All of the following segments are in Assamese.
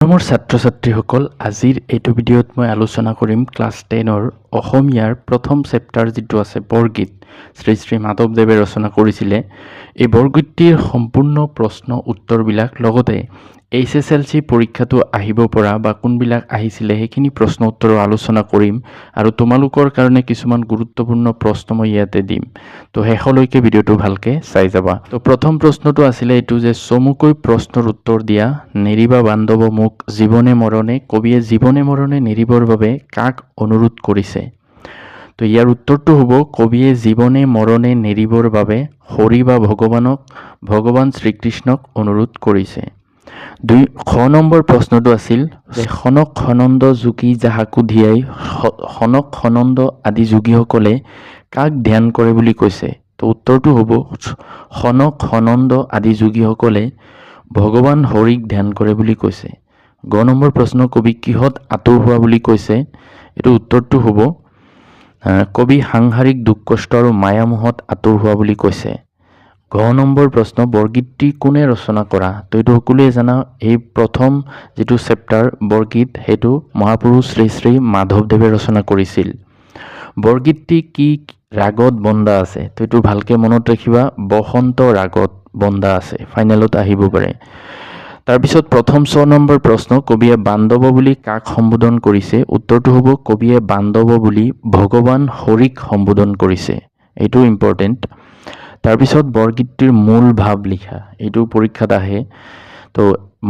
মোৰ ছাত্ৰ-ছাত্ৰীসকল আজিৰ এইটো ভিডিঅ'ত মই আলোচনা কৰিম ক্লাছ 10ৰ অসমীয়াৰ প্ৰথম চেপ্টাৰ যিটো আছে বৰগীত শ্ৰী শ্ৰী মাধৱদেৱে ৰচনা কৰিছিলে। এই বৰগীতটিৰ সম্পূৰ্ণ প্ৰশ্ন উত্তৰবিলাক লগতে HSLC পৰীক্ষাটো আহিব পৰা বা কোনবিলাক আহিছিলে সেইখিনি প্ৰশ্ন উত্তৰ আলোচনা কৰিম আৰু তোমালোকৰ কাৰণে কিছুমান গুৰুত্বপূৰ্ণ প্ৰশ্ন মই ইয়াতে দিম। তো শেষলৈকে ভিডিঅ'টো ভালকে চাই যাবা। তো প্ৰথম প্ৰশ্নটো আছিলে এইটো যে চমুকৈ প্ৰশ্নৰ উত্তৰ দিয়া, নেৰিবা বান্ধৱ মোক জীৱনে মৰণে। কবিয়ে জীৱনে মৰণে নেৰিবৰ বাবে কাক অনুৰোধ কৰিছে? তো ইয়াৰ উত্তৰটো হ'ব কবিয়ে জীৱনে মৰণে নেৰিবৰ বাবে হৰি বা ভগৱান শ্ৰীকৃষ্ণক অনুৰোধ কৰিছে। খ নম্বৰ প্ৰশ্নটো আছিল যে খনক খনন্দ যোগী যাহাকু ধিয়াই, খনক খনন্দ আদি যোগীসকলে কাক ধ্যান কৰে বুলি কৈছে? তো উত্তৰটো হ'ব খনক খনন্দ আদি যোগীসকলে ভগৱান হৰিক ধ্যান কৰে বুলি কৈছে। গ নম্বৰ প্ৰশ্ন কবি কিহত আতুৰ হোৱা বুলি কৈছে? এইটো উত্তৰটো হ'ব কবি সাংসাৰিক দুখ কষ্ট আৰু মায়ামোহত আতুৰ হোৱা বুলি কৈছে। ঘ নম্বৰ প্ৰশ্ন বৰগীতটি কোনে ৰচনা কৰা? তো এইটো সকলোৱে জানা, এই প্ৰথম যিটো চেপ্টাৰ বৰগীত সেইটো মহাপুৰুষ শ্ৰী শ্ৰী মাধৱদেৱে ৰচনা কৰিছিল। বৰগীতটি কি ৰাগত বন্দা আছে? তো এইটো ভালকে মনত ৰাখিবা, বসন্ত ৰাগত বন্দা আছে, ফাইনেলত আহিব পাৰে। তাৰপিছত প্ৰথম 6 নম্বৰ প্ৰশ্ন কবিয়ে বান্ধৱ বুলি কাক সম্বোধন কৰিছে? উত্তৰটো হ'ব কবিয়ে বান্ধৱ বুলি ভগৱান হৰিক সম্বোধন কৰিছে। এইটো ইম্পৰ্টেণ্ট। তাৰপিছত বৰগীতটিৰ মূল ভাৱ লিখা, এইটো পৰীক্ষাত আহে। তো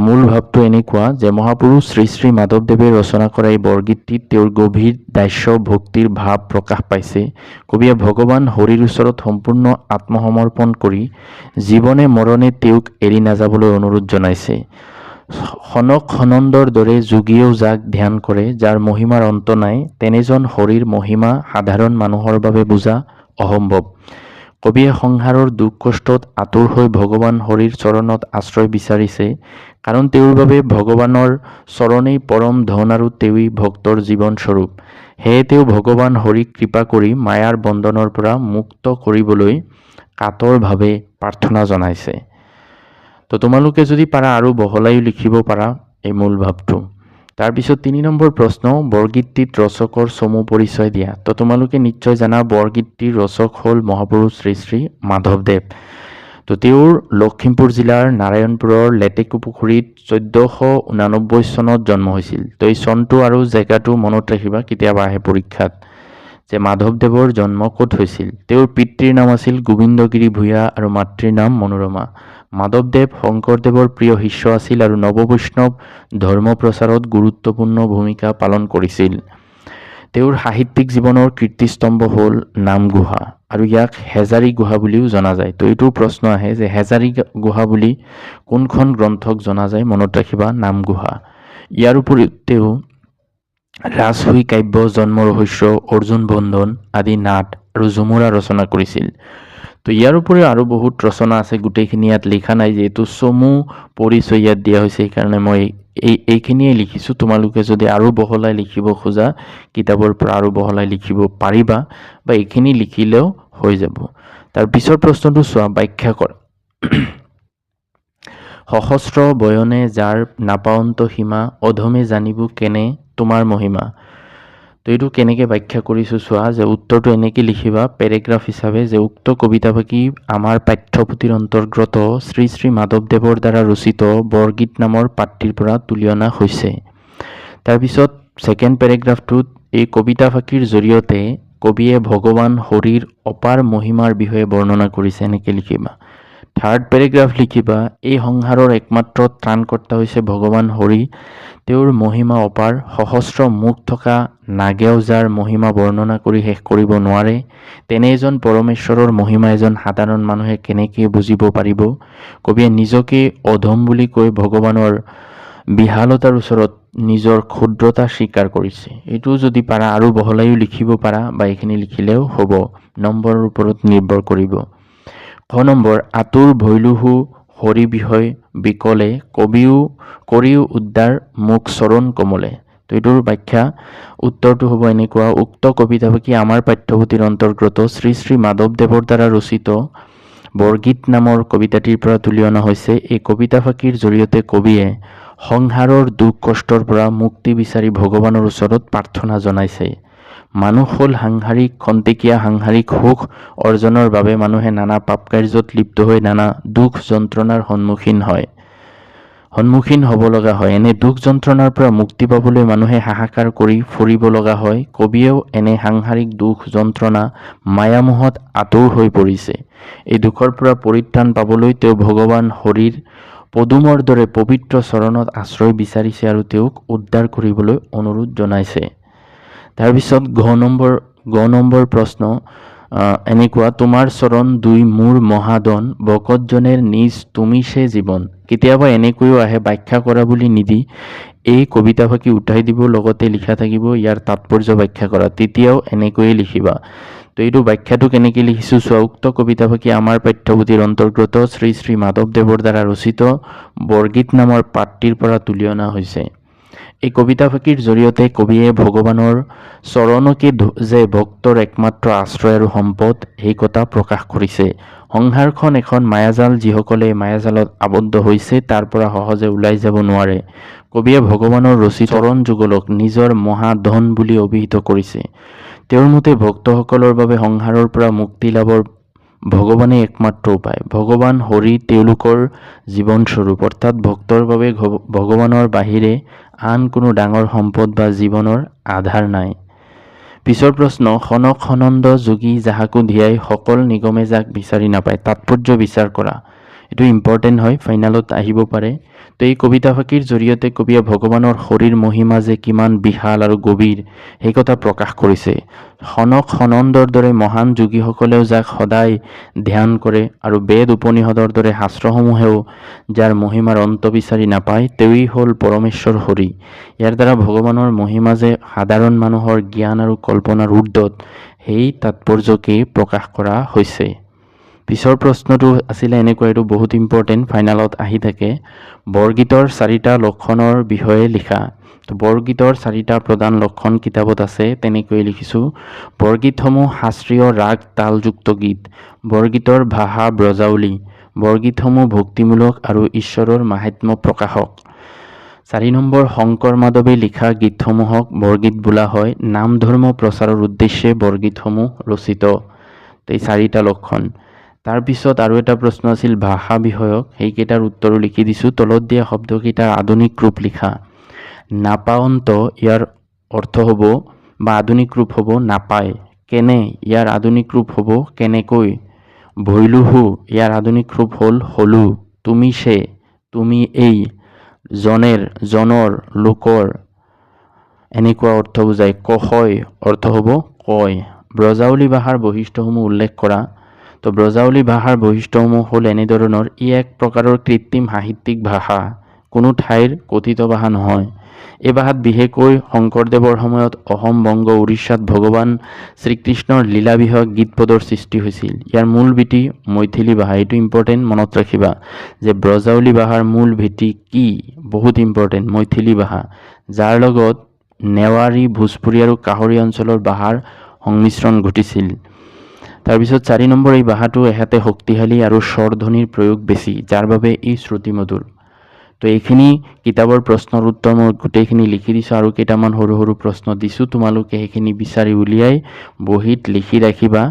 মূল ভাৱটো এনেকুৱা যে মহাপুৰুষ শ্ৰী শ্ৰী মাধৱদেৱে ৰচনা কৰা এই বৰগীতটিত তেওঁৰ গভীৰ দাস্য ভক্তিৰ ভাৱ প্ৰকাশ পাইছে। কবিয়ে ভগৱান হৰিৰ ওচৰত সম্পূৰ্ণ আত্মসমৰ্পণ কৰি জীৱনে মৰণে তেওঁক এৰি নাযাবলৈ অনুৰোধ জনাইছে। খনক খনন্দৰ দৰে যোগীয়েও যাক ধ্যান কৰে, যাৰ মহিমাৰ অন্ত নাই, তেনেজন হৰিৰ মহিমা সাধাৰণ মানুহৰ বাবে বুজা অসম্ভৱ। কবিয়ে সংসাৰৰ দুখ কষ্টত আতুৰ হৈ ভগৱান হৰিৰ চৰণত আশ্ৰয় বিচাৰিছে, কাৰণ তেওঁৰ বাবে ভগৱানৰ চৰণেই পৰম ধন আৰু তেৱেই ভক্তৰ জীৱন স্বৰূপ। সেয়ে তেওঁ ভগৱান হৰিক কৃপা কৰি মায়াৰ বন্ধনৰ পৰা মুক্ত কৰিবলৈ কাতৰভাৱে প্ৰাৰ্থনা জনাইছে। তো তোমালোকে যদি পাৰা আৰু বহলাইও লিখিব পাৰা এই মূল ভাৱটো। তাৰপিছত 3 নম্বৰ প্ৰশ্ন বৰগীতটিত ৰচকৰ চমু পৰিচয় দিয়া। তো তোমালোকে নিশ্চয় জানা বৰগীতটিৰ ৰচক হ'ল মহাপুৰুষ শ্ৰী শ্ৰী মাধৱদেৱ। তো তেওঁৰ লখিমপুৰ জিলাৰ নাৰায়ণপুৰৰ লেটেকু পুখুৰীত 1489 চনত জন্ম হৈছিল। তো এই চনটো আৰু জেগাটো মনত ৰাখিবা, কেতিয়াবা আহে পৰীক্ষাত যে মাধৱদেৱৰ জন্ম ক'ত হৈছিল। তেওঁৰ পিতৃৰ নাম আছিল গোবিন্দগিৰি ভূঞা আৰু মাতৃৰ নাম মনোৰমা। মাধৱদেৱ শংকৰদেৱৰ প্ৰিয় শিষ্য আছিল আৰু নৱবৈষ্ণৱ ধৰ্ম প্ৰচাৰত গুৰুত্বপূৰ্ণ ভূমিকা পালন কৰিছিল। তেওঁৰ সাহিত্যিক জীৱনৰ কীৰ্তিস্তম্ভ হ'ল নামঘোষা আৰু ইয়াক হেজাৰী গুহা বুলিও জনা যায়। তো এইটো প্ৰশ্ন আহে যে হেজাৰী গুহা বুলি কোনখন গ্ৰন্থক জনা যায়? মনত ৰাখিবা নামঘোষা। ইয়াৰ উপৰিও তেওঁ ৰাজসুই কাব্য, জন্ম ৰহস্য, অৰ্জুন বন্ধন আদি নাট আৰু ঝুমুৰা ৰচনা কৰিছিল। তো ইয়াৰ উপৰিও আৰু বহুত ৰচনা আছে, গোটেইখিনি ইয়াত লিখা নাই, যিহেতু চমু পৰিচয় ইয়াত দিয়া হৈছে সেইকাৰণে মই এইখিনিয়ে লিখিছোঁ। তোমালোকে যদি আৰু বহলাই লিখিব খোজা কিতাপৰ পৰা আৰু বহলাই লিখিব পাৰিবা বা এইখিনি লিখিলেও হৈ যাব। তাৰ পিছৰ প্ৰশ্নটো চোৱা, ব্যাখ্যা কৰা। সহস্ৰ বয়নে যাৰ নাপাৱন্ত সীমা, অধমে জানিব কেনে তোমাৰ মহিমা। তো এইটো কেনেকৈ ব্যাখ্যা কৰিছোঁ চোৱা, যে উত্তৰটো এনেকৈ লিখিবা পেৰেগ্ৰাফ হিচাপে যে উক্ত কবিতাফাকি আমাৰ পাঠ্যপুথিৰ অন্তৰ্গত শ্ৰী শ্ৰী মাধৱদেৱৰ দ্বাৰা ৰচিত বৰগীত নামৰ পাঠটিৰ পৰা তুলি অনা হৈছে। তাৰপিছত ছেকেণ্ড পেৰেগ্ৰাফটোত এই কবিতাফাকিৰ জৰিয়তে কবিয়ে ভগৱান হৰিৰ অপাৰ মহিমাৰ বিষয়ে বৰ্ণনা কৰিছে, এনেকৈ লিখিবা। থাৰ্ড পেৰেগ্ৰাফ লিখিবা এই সংসাৰৰ একমাত্ৰ ত্ৰাণকৰ্তা হৈছে ভগৱান হৰি, তেওঁৰ মহিমা অপাৰ, সহস্ৰ মুখ থকা নাগেও যাৰ মহিমা বৰ্ণনা কৰি শেষ কৰিব নোৱাৰে, তেনে এজন পৰমেশ্বৰৰ মহিমা এজন সাধাৰণ মানুহে কেনেকৈ বুজিব পাৰিব? কবিয়ে নিজকে অধম বুলি কৈ ভগৱানৰ বিশালতাৰ ওচৰত নিজৰ ক্ষুদ্ৰতা স্বীকাৰ কৰিছে। এইটো যদি পাৰা আৰু বহলাইও লিখিব পাৰা বা এইখিনি লিখিলেও হ'ব, নম্বৰৰ ওপৰত নিৰ্ভৰ কৰিব। খ নম্বৰ আতুৰ ভৈলুহু হৰি বিষয় বিকলে, কবিও কৰিও উদ্ধাৰ মোক চৰণ কমলে। তো এইটোৰ ব্যাখ্যা উত্তৰটো হ'ব এনেকুৱা, উক্ত কবিতাফাকি আমাৰ পাঠ্যপুথিৰ অন্তৰ্গত শ্ৰী শ্ৰী মাধৱদেৱৰ দ্বাৰা ৰচিত বৰগীত নামৰ কবিতাটিৰ পৰা তুলি অনা হৈছে। এই কবিতাফাকিৰ জৰিয়তে কবিয়ে সংসাৰৰ দুখ কষ্টৰ পৰা মুক্তি বিচাৰি ভগৱানৰ ওচৰত প্ৰাৰ্থনা জনাইছে। মানুহ হ'ল সাংসাৰিক খন্তেকীয়া সাংসাৰিক সুখ অৰ্জনৰ বাবে মানুহে নানা পাপ কাৰ্যত লিপ্ত হৈ নানা দুখ যন্ত্ৰণাৰ সন্মুখীন হ'ব লগা হয়। এনে দুখ যন্ত্ৰণাৰ পৰা মুক্তি পাবলৈ মানুহে হাহাকাৰ কৰি ফুৰিব লগা হয়। কবিয়েও এনে সাংসাৰিক দুখ যন্ত্ৰণা মায়ামোহত আতুৰ হৈ পৰিছে। এই দুখৰ পৰা পৰিত্ৰাণ পাবলৈ তেওঁ ভগৱান হৰিৰ পদুমৰ দৰে পবিত্ৰ চৰণত আশ্ৰয় বিচাৰিছে আৰু তেওঁক উদ্ধাৰ কৰিবলৈ অনুৰোধ জনাইছে। তাৰপিছত গ নম্বৰ প্ৰশ্ন এনেকুৱা, তোমাৰ চৰণ দুই মোৰ মহাদন, ভকতজনেৰ নিজ তুমিছে জীৱন। কেতিয়াবা এনেকৈও আহে, ব্যাখ্যা কৰা বুলি নিদি এই কবিতাফাঁকি উঠাই দিব, লগতে লিখা থাকিব ইয়াৰ তাৎপৰ্য ব্যাখ্যা কৰা, তেতিয়াও এনেকৈয়ে লিখিবা। তো এইটো ব্যাখ্যাটো কেনেকৈ লিখিছোঁ চোৱা। উক্ত কবিতাফাঁকি আমাৰ পাঠ্যপুথিৰ অন্তৰ্গত শ্ৰী শ্ৰী মাধৱদেৱৰ দ্বাৰা ৰচিত বৰগীত নামৰ পাঠটিৰ পৰা তুলি অনা হৈছে। এই কবিতাফাঁকিৰ জৰিয়তে কবিয়ে ভগৱানৰ চৰণকে যে ভক্তৰ একমাত্ৰ আশ্ৰয় আৰু সম্পদ, সেই কথা প্ৰকাশ কৰিছে। সংসাৰখন এখন মায়াজাল, যিসকলে মায়াজালত আবদ্ধ হৈছে তাৰ পৰা সহজে ওলাই যাব নোৱাৰে। কবিয়ে ভগৱানৰ ৰচিত চৰণ যুগলক নিজৰ মহাধন বুলি অভিহিত কৰিছে। তেওঁৰ মতে ভক্তসকলৰ বাবে সংসাৰৰ পৰা মুক্তি লাভৰ ভগৱানেই একমাত্ৰ উপায়। ভগৱান হৰি তেওঁলোকৰ জীৱনস্বৰূপ, অৰ্থাৎ ভক্তৰ বাবে ভগৱানৰ বাহিৰে আন কোনো ডাঙৰ সম্পদ বা জীৱনৰ আধাৰ নাই। পিছৰ প্ৰশ্ন, সনক সনন্দ যোগী যাহাকো ধিয়াই, সকল নিগমে যাক বিচাৰি নাপায়। তাৎপৰ্য বিচাৰ কৰা। এইটো ইম্পৰ্টেণ্ট হয়, ফাইনেলত আহিব পাৰে। তো এই কবিতাফাঁকিৰ জৰিয়তে কবিয়ে ভগৱানৰ হৰিৰ মহিমা যে কিমান বিশাল আৰু গভীৰ সেই কথা প্ৰকাশ কৰিছে। সনক সনন্দৰ দৰে মহান যোগীসকলেও যাক সদায় ধ্যান কৰে আৰু বেদ উপনিষদৰ দৰে শাস্ত্ৰসমূহেও যাৰ মহিমাৰ অন্ত বিচাৰি নাপায়, তেৱেই হ'ল পৰমেশ্বৰ হৰি। ইয়াৰ দ্বাৰা ভগৱানৰ মহিমা যে সাধাৰণ মানুহৰ জ্ঞান আৰু কল্পনাৰ ঊৰ্ধ্বত, সেই তাৎপৰ্যকেই প্ৰকাশ কৰা হৈছে। পিছৰ প্ৰশ্নটো আছিলে এনেকুৱা, এইটো বহুত ইম্পৰ্টেণ্ট, ফাইনেলত আহি থাকে। বৰগীতৰ 4টা লক্ষণৰ বিষয়ে লিখা। তো বৰগীতৰ 4টা প্ৰধান লক্ষণ কিতাপত আছে, তেনেকৈ লিখিছোঁ। বৰগীতসমূহ শাস্ত্ৰীয় ৰাগ তালযুক্ত গীত। বৰগীতৰ ভাষা ব্ৰজাৱলী। বৰগীতসমূহ ভক্তিমূলক আৰু ঈশ্বৰৰ মাহাত্ম্য প্ৰকাশক। 4 নম্বৰ, শংকৰ মাধৱে লিখা গীতসমূহক বৰগীত বোলা হয়। নাম ধৰ্ম প্ৰচাৰৰ উদ্দেশ্যে বৰগীতসমূহ ৰচিত। এই 4টা লক্ষণ। তাৰপিছত আৰু এটা প্ৰশ্ন আছিল ভাষা বিষয়ক, সেইকেইটাৰ উত্তৰো লিখি দিছোঁ। তলত দিয়া শব্দকেইটাৰ আধুনিক ৰূপ লিখা। নাপাৱন্ত, ইয়াৰ অৰ্থ হ'ব বা আধুনিক ৰূপ হ'ব নাপায়। কেনে, ইয়াৰ আধুনিক ৰূপ হ'ব কেনেকৈ। ভৈলুহু, ইয়াৰ আধুনিক ৰূপ হ'ল হলু। তুমিছে, তুমি এই। জনেৰ, জনৰ, লোকৰ, এনেকুৱা অৰ্থ বুজায়। কষয়, অৰ্থ হ'ব কয়। ব্ৰজাৱলী ভাষাৰ বৈশিষ্ট্যসমূহ উল্লেখ কৰা। তো ব্ৰজাৱলী ভাষাৰ বৈশিষ্ট্যসমূহ হ'ল এনেধৰণৰ, ই এক প্ৰকাৰৰ কৃত্ৰিম সাহিত্যিক ভাষা, কোনো ঠাইৰ কথিত ভাষা নহয়। এই ভাষাত বিশেষকৈ শংকৰদেৱৰ সময়ত অসম, বংগ, উৰিষ্যাত ভগৱান শ্ৰীকৃষ্ণৰ লীলা বিষয়ক গীত পদৰ সৃষ্টি হৈছিল। ইয়াৰ মূল ভেটি মৈথিলী ভাষা। এইটো ইম্পৰ্টেণ্ট, মনত ৰাখিবা যে ব্ৰজাৱলী ভাষাৰ মূল ভেটি কি, বহুত ইম্পৰ্টেণ্ট, মৈথিলী ভাষা, যাৰ লগত নেৱাৰী, ভোজপুৰী আৰু কাষৰী অঞ্চলৰ ভাষাৰ সংমিশ্ৰণ ঘটিছিল। তাৰপিছত 4 নম্বৰ, এই ভাষাটো এহাতে শক্তিশালী আৰু স্বৰধ্বনিৰ প্ৰয়োগ বেছি, যাৰ বাবে ই শ্ৰুতিমধুৰ। তো এইখিনি কিতাপৰ প্ৰশ্নৰ উত্তৰ মই গোটেইখিনি লিখি দিছোঁ, আৰু কেইটামান সৰু সৰু প্ৰশ্ন দিছোঁ, তোমালোকে সেইখিনি বিচাৰি উলিয়াই বহীত লিখি ৰাখিবা।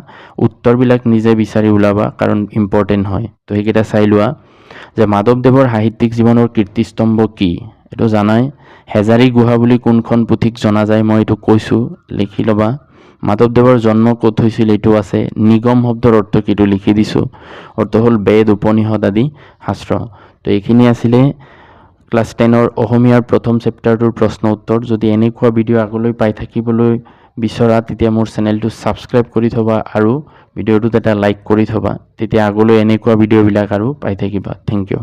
উত্তৰবিলাক নিজে বিচাৰি ওলাবা, কাৰণ ইম্পৰ্টেণ্ট হয়। তো সেইকেইটা চাই লোৱা যে মাধৱদেৱৰ সাহিত্যিক জীৱনৰ কীৰ্তিস্তম্ভ কি, এইটো জানাই। হেজাৰী গুহা বুলি কোনখন পুথিক জনা যায়, মই এইটো কৈছোঁ, লিখি ল'বা। মাধৱদেৱৰ জন্ম ক'ত হৈছিল এইটো আছে। নিগম শব্দৰ অৰ্থ কিটো লিখি দিছোঁ, অৰ্থ হ'ল বেদ উপনিষদ আদি শাস্ত্ৰ। তো এইখিনি আছিলে ক্লাছ 10ৰ অসমীয়াৰ প্ৰথম চেপ্টাৰটোৰ প্ৰশ্ন উত্তৰ। যদি এনেকুৱা ভিডিঅ' আগলৈ পাই থাকিবলৈ বিচৰা, তেতিয়া মোৰ চেনেলটো ছাবস্ক্ৰাইব কৰি থবা আৰু ভিডিঅ'টোত এটা লাইক কৰি থবা, তেতিয়া আগলৈ এনেকুৱা ভিডিঅ'বিলাক আৰু পাই থাকিবা। Thank U.